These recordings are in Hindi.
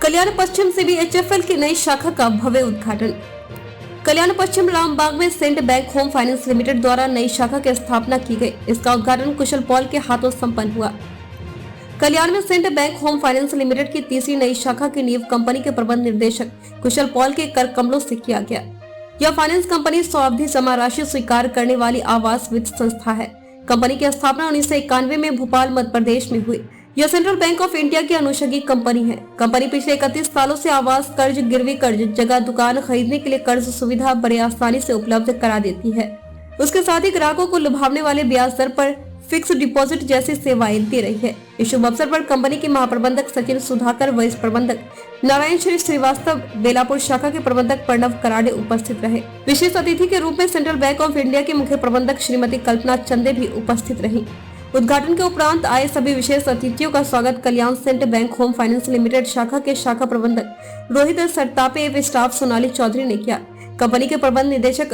कल्याण पश्चिम से भी HFL की नई शाखा का भव्य उद्घाटन। कल्याण पश्चिम रामबाग में Cent Bank Home Finance Limited द्वारा नई शाखा की स्थापना की गई। इसका उद्घाटन कुशल पॉल के हाथों संपन्न हुआ। कल्याण में Cent Bank Home Finance Limited की तीसरी नई शाखा की नींव कंपनी के प्रबंध निर्देशक कुशल पॉल के कर कमलों से किया गया। यह फाइनेंस कंपनी 100 अवधि जमा राशि स्वीकार करने वाली आवास वित्त संस्था है। कंपनी की स्थापना 1991 में भोपाल मध्य प्रदेश में हुई। यह सेंट्रल बैंक ऑफ इंडिया की अनुषंगी कंपनी है। कंपनी पिछले 31 सालों से आवास कर्ज, गिरवी कर्ज, जगह, दुकान खरीदने के लिए कर्ज सुविधा बड़े आसानी से उपलब्ध करा देती है। उसके साथ ही ग्राहकों को लुभावने वाले ब्याज दर पर फिक्स डिपॉजिट जैसी सेवाएं दे रही है। इस शुभ अवसर पर कंपनी के महाप्रबंधक सचिन सुधाकर, वाइस प्रबंधक नारायण श्री श्रीवास्तव, बेलापुर शाखा के प्रबंधक प्रणव कराड़े उपस्थित रहे। विशेष अतिथि के रूप में सेंट्रल बैंक ऑफ इंडिया के मुख्य प्रबंधक श्रीमती कल्पना चंदे भी उपस्थित रही। उद्घाटन के उपरांत आए सभी विशेष अतिथियों का स्वागत Kalyan Cent Bank Home Finance Limited शाखा के शाखा प्रबंधक रोहित सरतापे एवं स्टाफ सोनाली चौधरी ने किया। कंपनी के प्रबंध निदेशक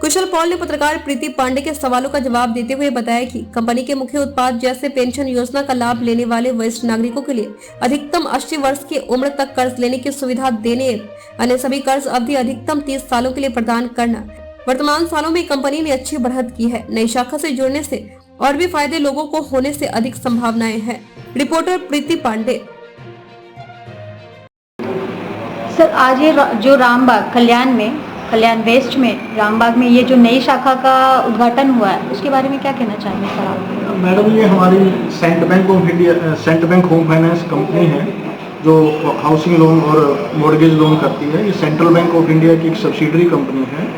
कुशल पॉल ने पत्रकार प्रीति पांडे के सवालों का जवाब देते हुए बताया कि कंपनी के मुख्य उत्पाद जैसे पेंशन योजना का लाभ लेने वाले वरिष्ठ नागरिकों के लिए अधिकतम 80 वर्ष की उम्र तक कर्ज लेने की सुविधा देने, अन्य सभी कर्ज अवधि अधिकतम 30 सालों के लिए प्रदान करना। वर्तमान सालों में कंपनी ने अच्छी बढ़त की है। नई शाखा से जुड़ने से और भी फायदे लोगों को होने से अधिक संभावनाएं हैं। रिपोर्टर प्रीति पांडे। सर, आज ये जो रामबाग कल्याण वेस्ट में रामबाग में ये जो नई शाखा का उद्घाटन हुआ है, उसके बारे में क्या कहना चाहेंगे सर आप? मैडम, ये हमारी Cent Bank of India, Cent Bank Home Finance company है जो हाउसिंग लोन और मॉर्गेज लोन करती है। ये सेंट्रल बैंक ऑफ इंडिया की एक सब्सिडरी कंपनी है।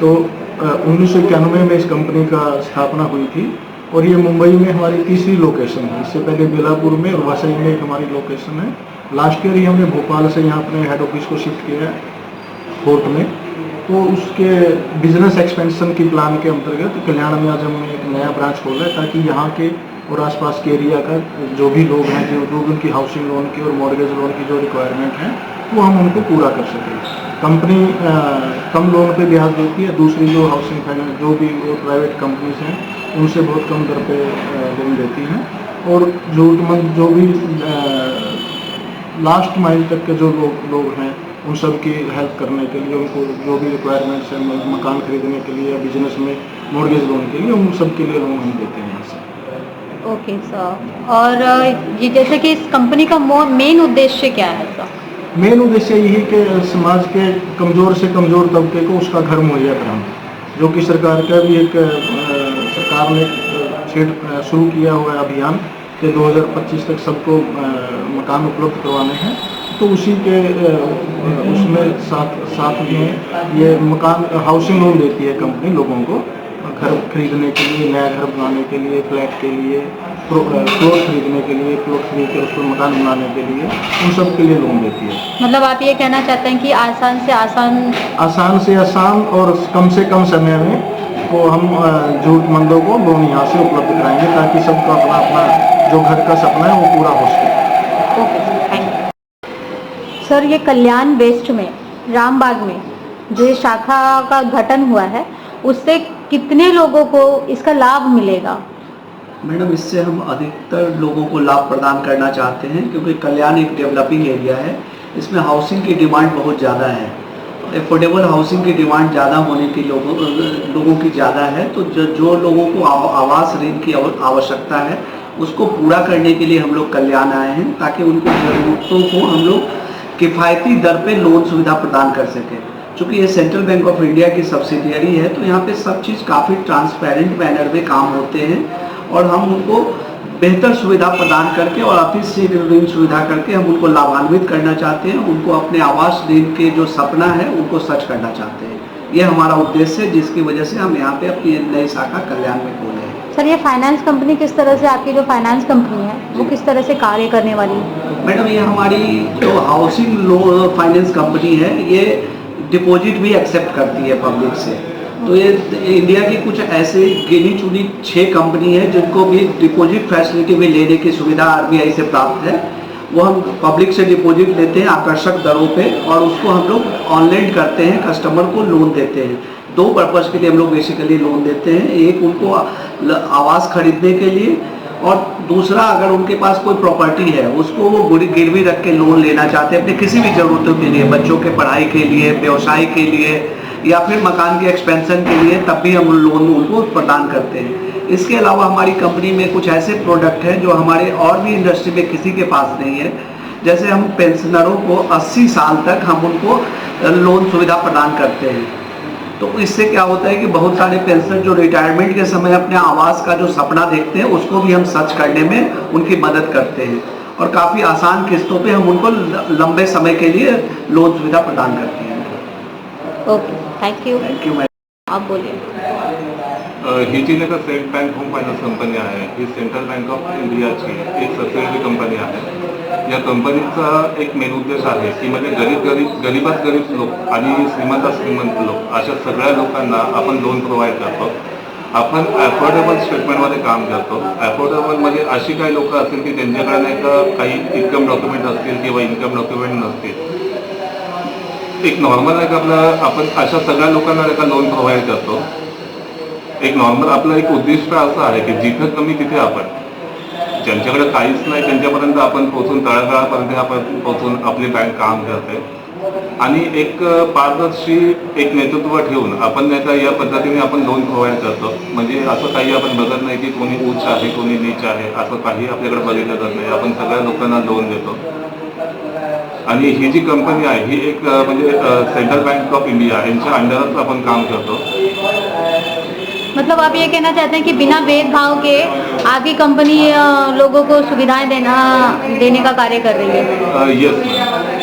तो 1991 में इस कंपनी का स्थापना हुई थी और ये मुंबई में हमारी तीसरी लोकेशन है। इससे पहले बेलापुर में और वसई में एक हमारी लोकेशन है। लास्ट ईयर ही हमने भोपाल से यहाँ अपने हेड ऑफिस को शिफ्ट किया है कोर्ट में। तो उसके बिजनेस एक्सपेंशन की प्लान के अंतर्गत कल्याण में आज हमने एक नया ब्रांच खोला है ताकि यहाँ के और आसपास के एरिया का जो भी लोग हैं, जो उनकी हाउसिंग लोन की और मॉर्गेज लोन की जो रिक्वायरमेंट है वो हम उनको पूरा कर सकें। कंपनी कम लोन पे ब्याज देती है। दूसरी जो हाउसिंग फाइनेंस जो भी प्राइवेट कंपनीज हैं उनसे बहुत कम दर पे लोन देती हैं। और जरूरतमंद जो भी लास्ट माइल तक के जो लोग हैं उन सब की हेल्प करने के लिए, उनको जो भी रिक्वायरमेंट्स हैं मकान खरीदने के लिए या बिजनेस में मॉर्गेज लोन के लिए, उन सब के लिए लोन हम देते हैं यहाँ से। ओके सर, और ये जैसे कि इस कंपनी का मेन उद्देश्य क्या है सर? मेन उद्देश्य यही कि समाज के कमज़ोर से कमज़ोर तबके को उसका घर मुहैया कराना, जो कि सरकार का भी एक सरकार ने शुरू किया हुआ है अभियान कि 2025 तक सबको मकान उपलब्ध करवाने हैं। तो उसी के उसमें साथ में ये मकान हाउसिंग लोन देती है कंपनी लोगों को घर खरीदने के लिए, नया घर बनाने के लिए, फ्लैट के लिए, प्लॉट खरीदने के लिए, प्लॉट खरीद कर उसको मकान बनाने के लिए, उन सब के लिए लोन देती है। मतलब आप ये कहना चाहते हैं कि आसान से आसान और कम से कम समय में वो हम जरूरतमंदों को लोन यहाँ से उपलब्ध कराएंगे ताकि सबका अपना अपना जो घर का सपना है वो पूरा हो सके। Okay sir, thank you. Sir, ये कल्याण वेस्ट में रामबाग में जो ये शाखा का उद्घाटन हुआ है, उससे कितने लोगों को इसका लाभ मिलेगा? मैडम, इससे हम अधिकतर लोगों को लाभ प्रदान करना चाहते हैं क्योंकि कल्याण एक डेवलपिंग एरिया है। इसमें हाउसिंग की डिमांड बहुत ज़्यादा है। एफोर्डेबल हाउसिंग की डिमांड ज़्यादा होने की लोगों की ज़्यादा है। तो जो लोगों को आवास ऋण की आवश्यकता है उसको पूरा करने के लिए हम लोग कल्याण आए हैं ताकि उनकी ज़रूरतों को हम लोग किफ़ायती दर पे लोन सुविधा प्रदान कर सकें। चूँकि ये सेंट्रल बैंक ऑफ इंडिया की सब्सिडियरी है तो यहाँ पे सब चीज़ काफ़ी ट्रांसपेरेंट मैनर में काम होते हैं और हम उनको बेहतर सुविधा प्रदान करके और अति शीघ्र ऋण सुविधा करके हम उनको लाभान्वित करना चाहते हैं। उनको अपने आवास ऋण के जो सपना है उनको सच करना चाहते हैं। ये हमारा उद्देश्य है जिसकी वजह से हम यहाँ पे अपनी नई शाखा कल्याण में खोले हैं। सर, ये फाइनेंस कंपनी किस तरह से, आपकी जो फाइनेंस कंपनी है वो किस तरह से कार्य करने वाली है? मैडम, ये हमारी जो हाउसिंग लोन फाइनेंस कंपनी है ये डिपॉजिट भी एक्सेप्ट करती है पब्लिक से। तो ये इंडिया की कुछ ऐसे गिनी चुनी 6 कंपनी है जिनको भी डिपॉजिट फैसिलिटी में लेने की सुविधा RBI से प्राप्त है। वो हम पब्लिक से डिपॉजिट लेते हैं आकर्षक दरों पे और उसको हम लोग ऑनलाइन करते हैं, कस्टमर को लोन देते हैं। 2 पर्पज़ के लिए हम लोग बेसिकली लोन देते हैं। एक, उनको आवास खरीदने के लिए और दूसरा, अगर उनके पास कोई प्रॉपर्टी है उसको वो गिरवी रख के लोन लेना चाहते हैं अपने किसी भी ज़रूरतों के लिए, बच्चों के पढ़ाई के लिए, व्यवसाय के लिए या फिर मकान के एक्सपेंशन के लिए, तब भी हम लोन उनको प्रदान करते हैं। इसके अलावा हमारी कंपनी में कुछ ऐसे प्रोडक्ट हैं जो हमारे और भी इंडस्ट्री में किसी के पास नहीं है। जैसे हम पेंशनरों को 80 साल तक हम उनको लोन सुविधा प्रदान करते हैं। तो इससे क्या होता है कि बहुत सारे पेंशनर जो रिटायरमेंट के समय अपने आवास का जो सपना देखते हैं उसको भी हम सच करने में उनकी मदद करते हैं और काफ़ी आसान किस्तों पे हम उनको लंबे समय के लिए लोन सुविधा प्रदान करते हैं। Okay, thank you madam. आप बोलिए। ही जी नाही का state bank home finance company आहे, ही सेंट्रल बँक ऑफ इंडियाची एक सबसिडियरी कंपनी आहे। या कंपनीचा एक मेन उद्देश आहे की म्हणजे गरीबात गरीब लोक आणि श्रीमंत लोक अशा सगळ्या लोकांना आपण लोन प्रोव्हाइड करतो। आपण अफोर्डेबल स्टेटमेंटमध्ये काम करतो। अफोर्डेबल म्हणजे अशी काही लोक असतील की त्यांच्याकडे नाही का काही इन्कम डॉक्युमेंट असतील किंवा इन्कम डॉक्युमेंट नसतील। एक नॉर्मल आहे का आपलं, आपण अशा सगळ्या लोकांना नाही का लोन प्रोव्हाइड करतो। एक नॉर्मल आपलं एक उद्दिष्ट असं आहे की जिथं कमी तिथे आपण ज्यांच्याकडे काहीच नाही त्यांच्यापर्यंत आपण पोहोचून तळागाळापर्यंत आपण पोहोचून आपली बँक काम करते आणि एक पारदर्शी एक नेतृत्व ठेवून आपण नाही का या पद्धतीने आपण लोन प्रोव्हाइड करतो। म्हणजे असं काही आपण बघत नाही की कोणी उच्च आहे कोणी नीच आहे, असं काही आपल्याकडे बघितलं जात नाही। आपण सगळ्या लोकांना लोन देतो आणि ही जी कंपनी आहे ही एक म्हणजे सेंट्रल बँक ऑफ इंडिया यांच्या अंडरच आपण काम करतो। मतलब आप ये कहना चाहते हैं कि बिना भेदभाव के आपकी कंपनी लोगों को सुविधाएं देने का कार्य कर रही है। येस।